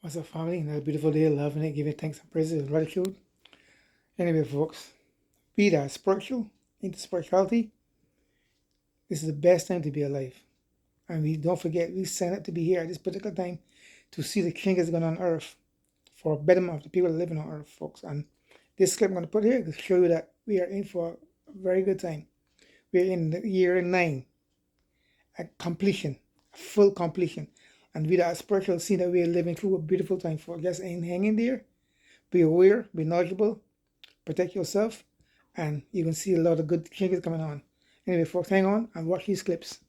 What's up, family? Another beautiful day, loving it, giving thanks and praises and gratitude. Anyway, folks, be that spiritual, into spirituality. This is the best time to be alive. And we don't forget, we sign up to be here at this particular time to see the changes going on earth for betterment of the people living on earth, folks. And this clip I'm going to put here to show you that we are in for a very good time. We're in the year 9, a completion, a full completion. And with our spiritual, see that we are living through a beautiful time, folks. Just hang in there. Be aware, be knowledgeable, protect yourself, and you can see a lot of good changes coming on. Anyway, folks, hang on and watch these clips.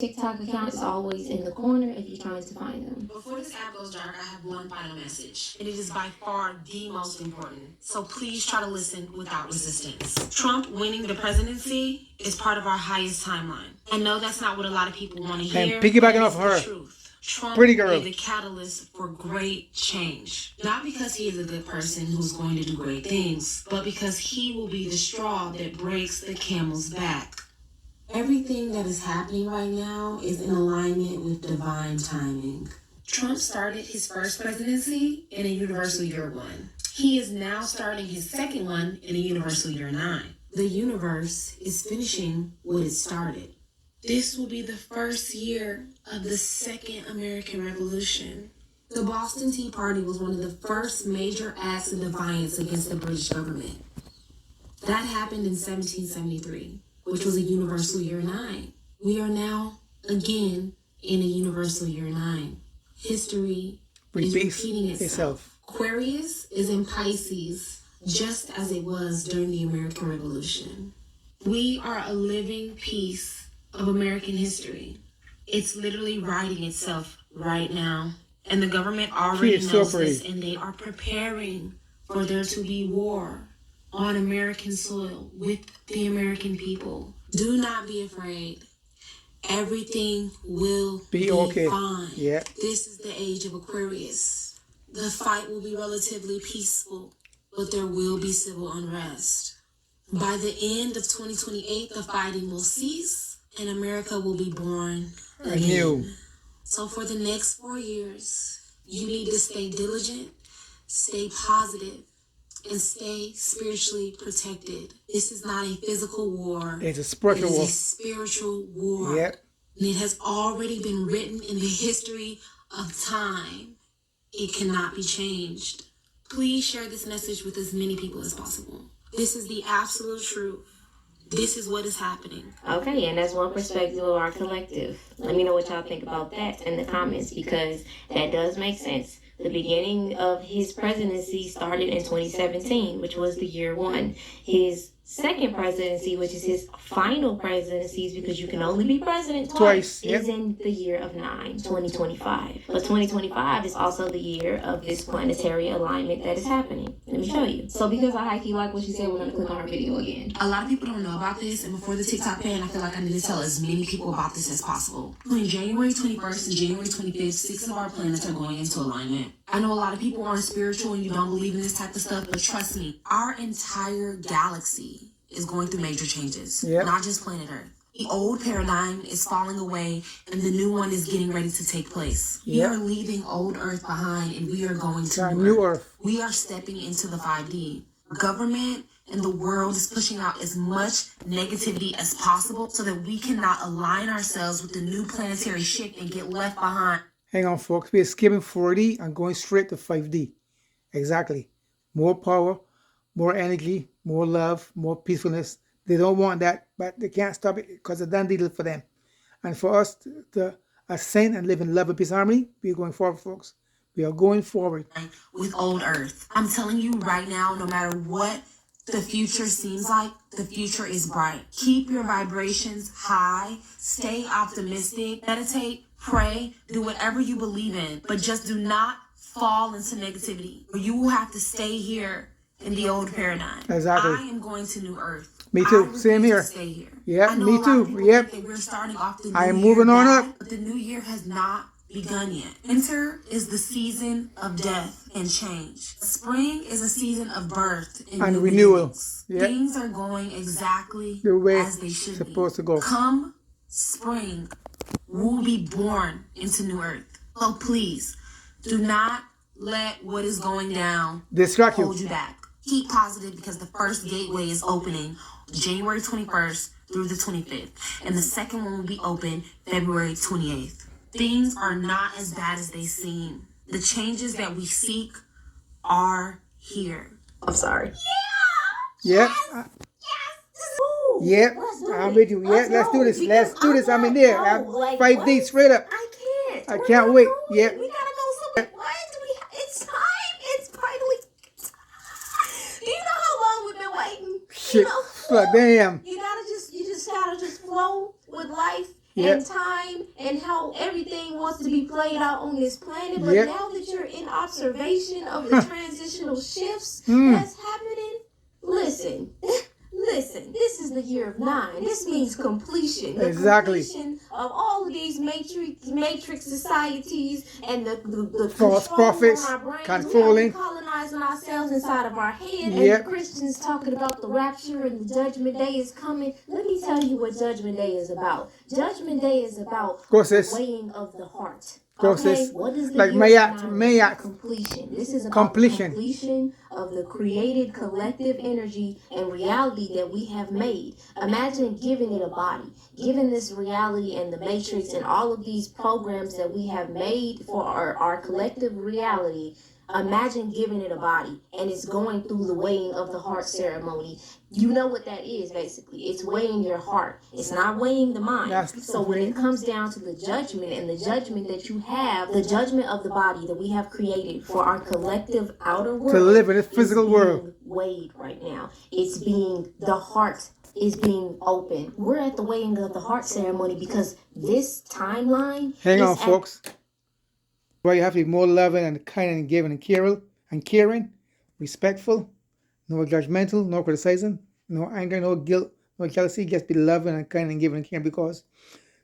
TikTok account is always in the corner if you're trying to find them. Before this app goes dark, I have one final message, and it is by far the most important. So please try to listen without resistance. Trump winning the presidency is part of our highest timeline. I know that's not what a lot of people want to hear. And piggybacking off her. Truth. Trump Pretty girl. is the catalyst for great change. Not because he is a good person who's going to do great things, but because he will be the straw that breaks the camel's back. Everything that is happening right now is in alignment with divine timing. Trump started his first presidency in a universal year 1. He is now starting his second one in a universal year 9. The universe is finishing what it started. This will be the first year of the Second American Revolution. The Boston Tea Party was one of the first major acts of defiance against the British government. That happened in 1773, which was a universal year 9. We are now, again, in a universal year 9. History is repeating itself. Aquarius is in Pisces, just as it was during the American Revolution. We are a living piece of American history. It's literally writing itself right now. And the government already knows this, and they are preparing for there to be war on American soil with the American people. Do not be afraid. Everything will be okay. Fine. Yeah. This is the age of Aquarius. The fight will be relatively peaceful, but there will be civil unrest. By the end of 2028, the fighting will cease and America will be born again. So for the next 4 years, you need to stay diligent, stay positive, and stay spiritually protected. This is not a physical war. It's a spiritual war. It is a spiritual war. Yep. And it has already been written in the history of time. It cannot be changed. Please share this message with as many people as possible. This is the absolute truth. This is what is happening. Okay, and that's one perspective of our collective. Let me know what y'all think about that in the comments, because that does make sense. The beginning of his presidency started in 2017, which was the year 1. His second presidency, which is his final presidency, because you can only be president twice, is in the year of 9, 2025. But 2025 is also the year of this planetary alignment that is happening. Let me show you. So because I highly like what she said, we're going to click on her video again. A lot of people don't know about this, and before the TikTok ban, I feel like I need to tell as many people about this as possible. Between January 21st and January 25th, 6 of our planets are going into alignment. I know a lot of people aren't spiritual and you don't believe in this type of stuff, but trust me, our entire galaxy is going through major changes, not just planet Earth. The old paradigm is falling away and the new one is getting ready to take place. We are leaving old Earth behind and we are going to new Earth. We are stepping into the 5D. Government and the world is pushing out as much negativity as possible so that we cannot align ourselves with the new planetary shift and get left behind. Hang on, folks. We're skipping 4D and going straight to 5D. Exactly. More power, more energy, more love, more peacefulness. They don't want that, but they can't stop it because it's done deal for them. And for us to ascend and live in love and peace and harmony, we're going forward, folks. We are going forward. With old Earth. I'm telling you right now, no matter what the future seems like, the future is bright. Keep your vibrations high. Stay optimistic. Meditate. Pray, do whatever you believe in, but just do not fall into negativity, or you will have to stay here in the old paradigm. Exactly. I am going to New Earth. Me too. Same here. Stay here. Yeah, me too. Yep. We're starting off the new I am year moving on bad, up. But the new year has not begun yet. Winter is the season of death and change. Spring is a season of birth and renewal. Yep. Things are going exactly the way as they should supposed be. to go. Come spring, we'll be born into New Earth. So please, Do not let what is going down Distract hold you. you back. Keep positive because the first gateway is opening January 21st through the 25th, and the second one will be open February 28th. Things are not as bad as they seem. The changes that we seek are here. I'm sorry. Yep. Yep. I'm with you. Yeah, let's do this. Let's do this. I'm in there. 5 days straight up. I can't. I can't wait. Yep. We gotta go somewhere. What? It's time. It's finally. Do you know how long we've been waiting? Shit. Damn. You just gotta just flow with life Yep. and time and how everything wants to be played out on this planet. But Yep. now that you're in observation of the transitional shifts that's happening, listen. Listen, this is the year of 9. This means completion. The Exactly. completion of all of these matrix societies and the False control prophets, on our brains. controlling. We are colonizing ourselves inside of our head. Yep. And the Christians talking about the rapture and the judgment day is coming. Let me tell you what judgment day is about. Judgment day is about Go, sis. the weighing of the heart. Go, Okay, sis. what is the Like year Mayat, of 9? Mayat. Completion. This is about Completion. the completion of the created collective energy and reality that we have made. Imagine giving it a body, giving this reality and the matrix and all of these programs that we have made for our collective reality. Imagine giving it a body, and it's going through the weighing of the heart ceremony. You know what that is, basically. It's weighing your heart. It's not weighing the mind. So when it comes down to the judgment and the judgment that you have, the judgment of the body that we have created for our collective outer world To live in this physical is world. being weighed right now. The heart is being open. We're at the weighing of the heart ceremony because this timeline Hang is on, folks. Well, you have to be more loving and kind and giving and caring, respectful, no judgmental, no criticizing, no anger, no guilt, no jealousy. Just be loving and kind and giving and caring because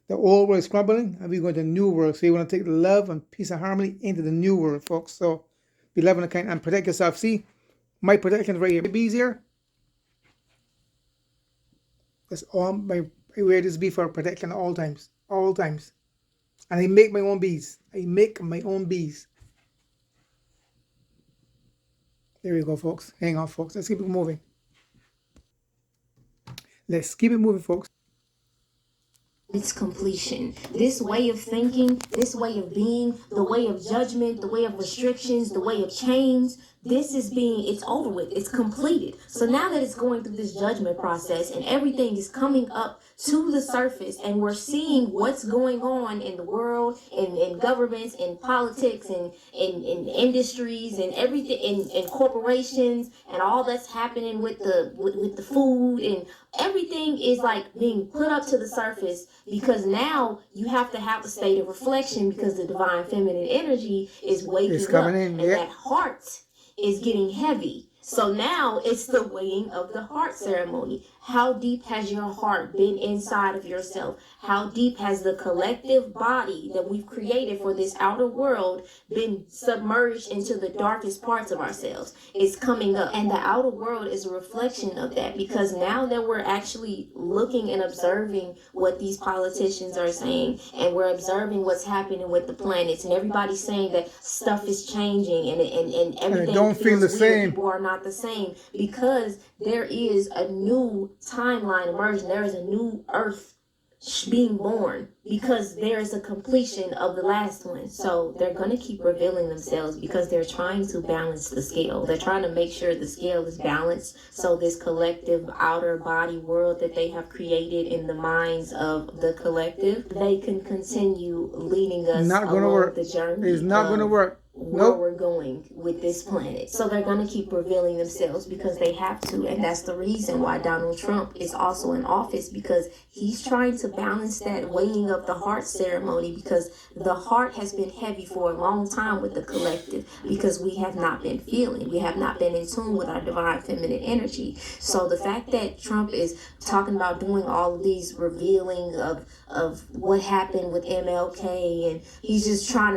the old world is crumbling and we're going to the new world. So you want to take the love and peace and harmony into the new world, folks. So be loving and kind and protect yourself. See, my protection right here. Bees here. That's all I wear this bee for protection at all times. All times. And I make my own bees. I make my own bees. There we go, folks. Hang on, folks. Let's keep it moving. Let's keep it moving, folks. its completion. This way of thinking, this way of being, the way of judgment, the way of restrictions, the way of chains, it's over with. It's completed. So now that it's going through this judgment process and everything is coming up to the surface and we're seeing what's going on in the world, in governments, in politics, in industries and everything, in corporations and all that's happening with the food and everything is like being put up to the surface because now you have to have a state of reflection because the divine feminine energy is waking up and that heart is getting heavy. So now it's the weighing of the heart ceremony. How deep has your heart been inside of yourself? How deep has the collective body that we've created for this outer world been submerged into the darkest parts of ourselves? It's coming up. And the outer world is a reflection of that because now that we're actually looking and observing what these politicians are saying and we're observing what's happening with the planets and everybody's saying that stuff is changing and everything and it don't feel the same. People are not the same because there is a new timeline emerging. There is a new earth being born because there is a completion of the last one. So they're going to keep revealing themselves because they're trying to balance the scale. They're trying to make sure the scale is balanced so this collective outer body world that they have created in the minds of the collective, they can continue leading us along the journey. It's not going to work. Where we're going with this planet. So they're going to keep revealing themselves because they have to. And that's the reason why Donald Trump is also in office because he's trying to balance that weighing of the heart ceremony because the heart has been heavy for a long time with the collective because we have not been feeling. We have not been in tune with our divine feminine energy. So the fact that Trump is talking about doing all of these revealing of what happened with MLK and he's just trying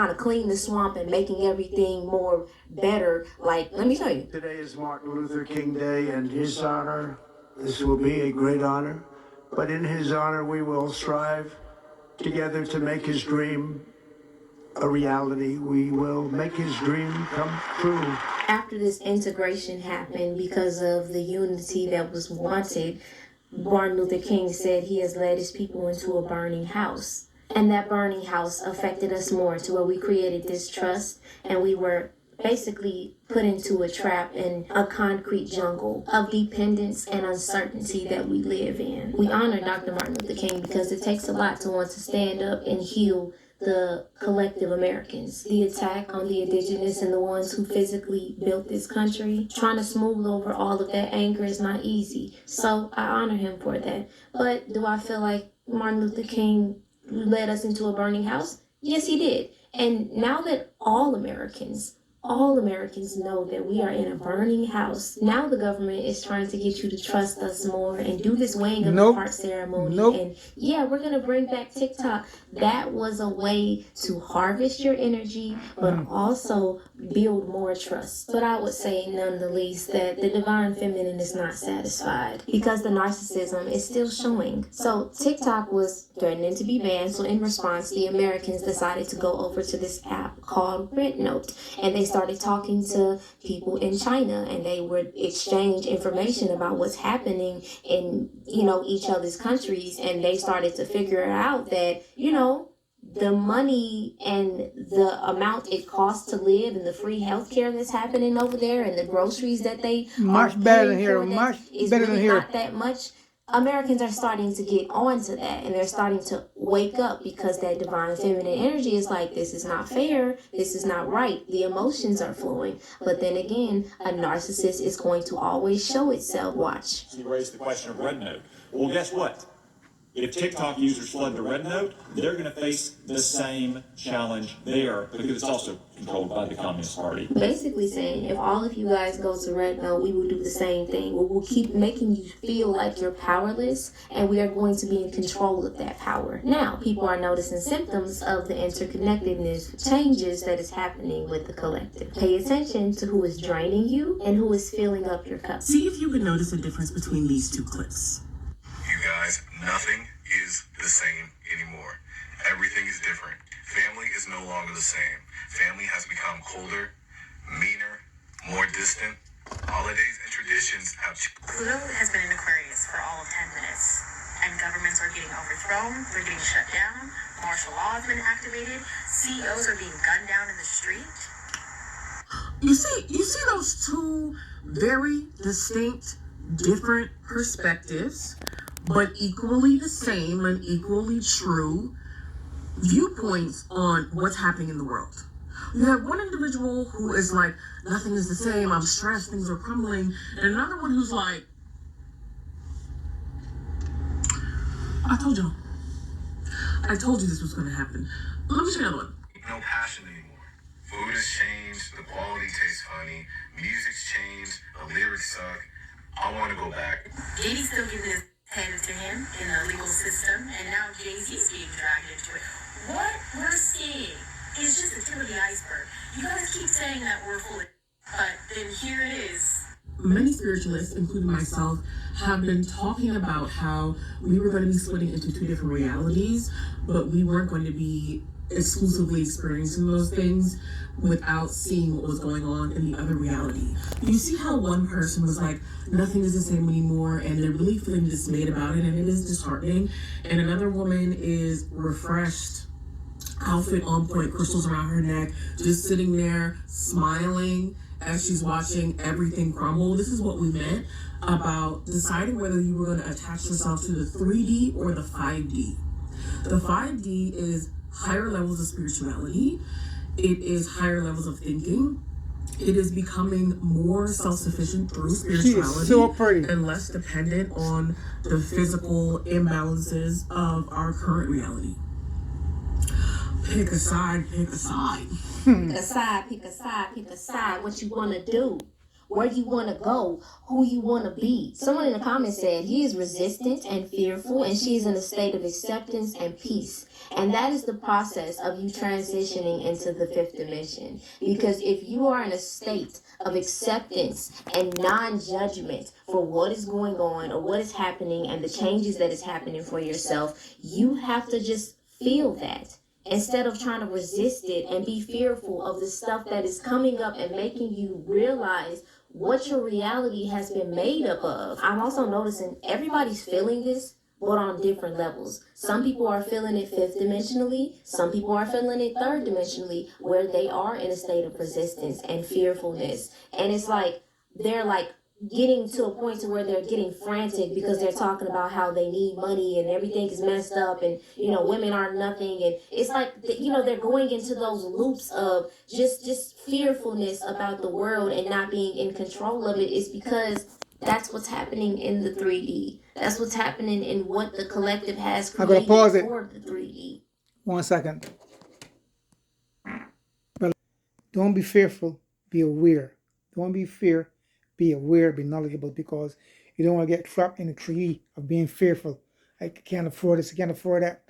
to clean the swamp and making everything more better. Like, let me tell you. Today is Martin Luther King Day, and his honor, this will be a great honor, but in his honor we will strive together to make his dream a reality. We will make his dream come true. After this integration happened, because of the unity that was wanted, Martin Luther King said he has led his people into a burning house. And that burning house affected us more to where we created distrust and we were basically put into a trap in a concrete jungle of dependence and uncertainty that we live in. We honor Dr. Martin Luther King because it takes a lot to want to stand up and heal the collective Americans. The attack on the indigenous and the ones who physically built this country, trying to smooth over all of that anger is not easy. So I honor him for that. But do I feel like Martin Luther King led us into a burning house? Yes, he did. And now that all Americans know that we are in a burning house, now the government is trying to get you to trust us more and do this weighing of the heart ceremony. And yeah, we're going to bring back TikTok. That was a way to harvest your energy, but also build more trust. But I would say, none the least, that the divine feminine is not satisfied because the narcissism is still showing. So TikTok was threatening to be banned. So in response, the Americans decided to go over to this app called Red Note, and they started talking to people in China, and they would exchange information about what's happening in, each other's countries, and they started to figure out that, the money and the amount it costs to live and the free healthcare that's happening over there and the groceries that they Much better than here. Much better than here. Not that much. Americans are starting to get onto that, and they're starting to wake up because that divine feminine energy is like, this is not fair, this is not right. The emotions are flowing. But then again, a narcissist is going to always show itself. Watch. You raised the question of Red Note. Well, guess what? If TikTok users flood to Red Note, they're going to face the same challenge there because it's also controlled by the Communist Party. Basically saying, if all of you guys go to Red Note, we will do the same thing. We will keep making you feel like you're powerless, and we are going to be in control of that power. Now, people are noticing symptoms of the interconnectedness changes that is happening with the collective. Pay attention to who is draining you and who is filling up your cup. See if you can notice a difference between these two clips. You guys, nothing is the same anymore. Everything is different. Family is no longer the same. Family has become colder, meaner, more distant. Holidays and traditions have Pluto has been in Aquarius for all of 10 minutes, and governments are getting overthrown, they're getting shut down, martial law has been activated, CEOs are being gunned down in the street. You see those two very distinct, different perspectives, but equally the same and equally true viewpoints on what's happening in the world. You have one individual who is like, nothing is the same, I'm stressed, things are crumbling, and another one who's like, I told you this was going to happen. Let me show you another one. no passion anymore. Food has changed, the quality tastes funny, music's changed, the lyrics suck. I want to go back. Diddy's still giving his head to him in the legal system, and now Jay-Z's being dragged into it. What we're seeing is just the tip of the iceberg. You guys keep saying that we're full of but then here it is. Many spiritualists, including myself, have been talking about how we were going to be splitting into two different realities, but we weren't going to be exclusively experiencing those things without seeing what was going on in the other reality. You see how one person was like, nothing is the same anymore, and they're really feeling dismayed about it, and it is disheartening. And another woman is refreshed, outfit on point, crystals around her neck, just sitting there smiling as she's watching everything crumble. This is what we meant about deciding whether you were going to attach yourself to the 3D or the 5D. The 5D is higher levels of spirituality. It is higher levels of thinking. It is becoming more self-sufficient through spirituality so pretty. and less dependent on the physical imbalances of our current reality. Pick a side, pick a side. Pick a side, pick a side, pick a side. What you want to do, where you want to go, who you want to be. Someone in the comments said he is resistant and fearful, and she is in a state of acceptance and peace. And that is the process of you transitioning into the fifth dimension. Because if you are in a state of acceptance and non-judgment for what is going on or what is happening and the changes that is happening for yourself, you have to just feel that. instead of trying to resist it and be fearful of the stuff that is coming up and making you realize what your reality has been made up of. I'm also noticing everybody's feeling this, but on different levels. Some people are feeling it fifth dimensionally. Some people are feeling it third dimensionally, where they are in a state of resistance and fearfulness. And it's like, they're like getting to a point to where they're getting frantic because they're talking about how they need money and everything is messed up and, you know, women are nothing. And it's like, you know, they're going into those loops of just fearfulness about the world and not being in control of it. It's because that's what's happening in the 3D. That's what's happening in what the collective has I'm going created to pause it. for the 3D. 1 second. Well, don't be fearful. Be aware. Don't be fear. Be aware. Be knowledgeable, because you don't want to get trapped in the tree of being fearful. I can't afford this. I can't afford that.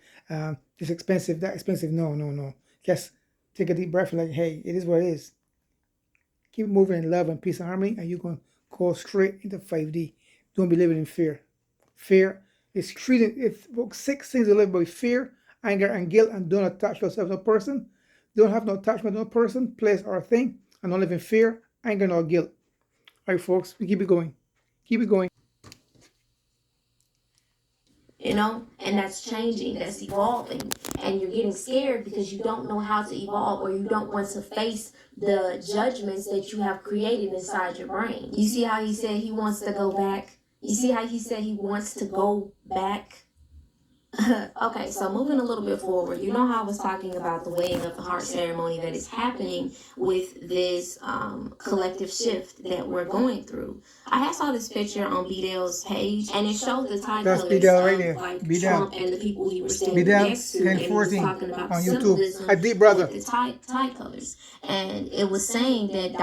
It's expensive. That expensive. No. Just take a deep breath and like, hey, it is what it is. Keep moving in love and peace and harmony, and you're going to go straight into 5D. Don't be living in fear. Fear is treated. It's 6 things to live by: fear, anger, and guilt. And don't attach yourself to a person. Don't have no attachment to a person, place, or thing. And don't live in fear, anger, nor guilt. All right, folks, we keep it going. Keep it going. You know, and that's changing, that's evolving, and you're getting scared because you don't know how to evolve, or you don't want to face the judgments that you have created inside your brain. You see how he said he wants to go back? You see how he said he wants to go back? Okay, so moving a little bit forward, you know how I was talking about the weighing of the heart ceremony that is happening with this collective shift that we're going through. I had saw this picture on B-Dell's page, and it showed the tie That's colors B-Dell right of there. like B-Dell. Trump and the people he was standing B-Dell next to, and it was 1014 talking about on YouTube. symbolism A deep brother. with the tie colors, and it was saying that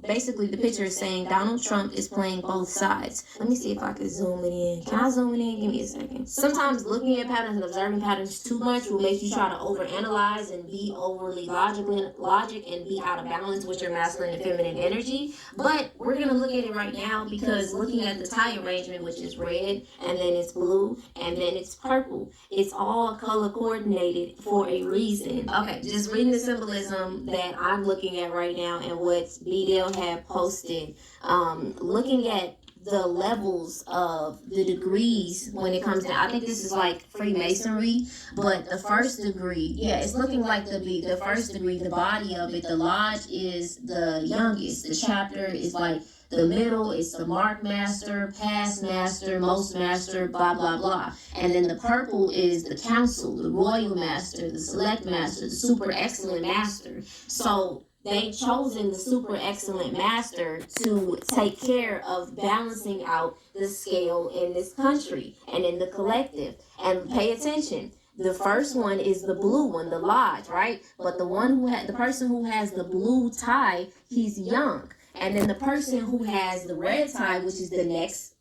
basically the picture is saying Donald Trump is playing both sides. Let me see if I can zoom it in. Can I zoom it in? Give me a second. Sometimes looking at patterns and observing patterns too much will make you try to overanalyze and be overly logic and be out of balance with your masculine and feminine energy. But we're going to look at it right now, because looking at the tie arrangement, which is red, and then it's blue, and then it's purple, it's all color coordinated for a reason. Okay, just reading the symbolism that I'm looking at right now and what B-Dell had posted, looking at the levels of the degrees when it comes to, I think this is like Freemasonry, but the first degree, yeah, it's looking like the first degree, the body of it, the lodge is the youngest, the chapter is like the middle, is the mark master, past master, most master, blah, blah, blah. And then the purple is the council, the royal master, the select master, the super excellent master. So they've chosen the super excellent master to take care of balancing out the scale in this country and in the collective. And pay attention. The first one is the blue one, the lodge, right? But the person who has the blue tie, he's young. And then the person who has the red tie, which is the next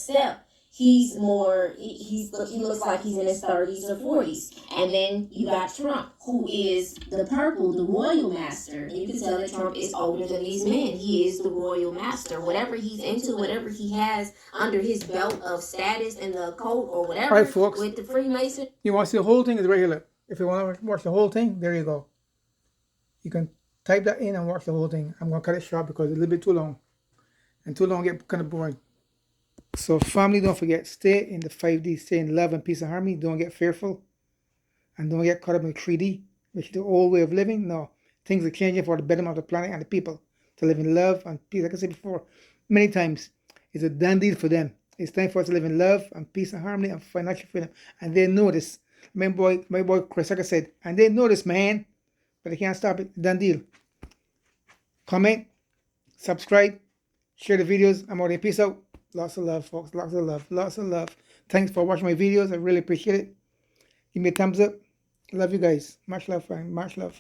step, he looks like he's in his 30s or 40s. And then you got Trump, who is the purple, the royal master. And you can tell that Trump is older than these men. He is the royal master. Whatever he's into, whatever he has under his belt of status in the occult or whatever, All right, folks. with the Freemason. You want to see the whole thing? It's right here. If you want to watch the whole thing, there you go. You can type that in and watch the whole thing. I'm going to cut it short because it's a little bit too long. And too long get kind of boring. So family, don't forget, stay in the 5D, stay in love and peace and harmony. Don't get fearful. And don't get caught up in the 3D, which is the old way of living. No, things are changing for the betterment of the planet and the people to live in love and peace. Like I said before, many times, it's a done deal for them. It's time for us to live in love and peace and harmony and financial freedom. And they know this. My boy Chris, like I said, and they know this, man. But they can't stop it. Done deal. Comment, subscribe, share the videos. I'm out here. Peace out. Lots of love, folks. Lots of love. Lots of love. Thanks for watching my videos. I really appreciate it. Give me a thumbs up. Love you guys. Much love, fam. Much love.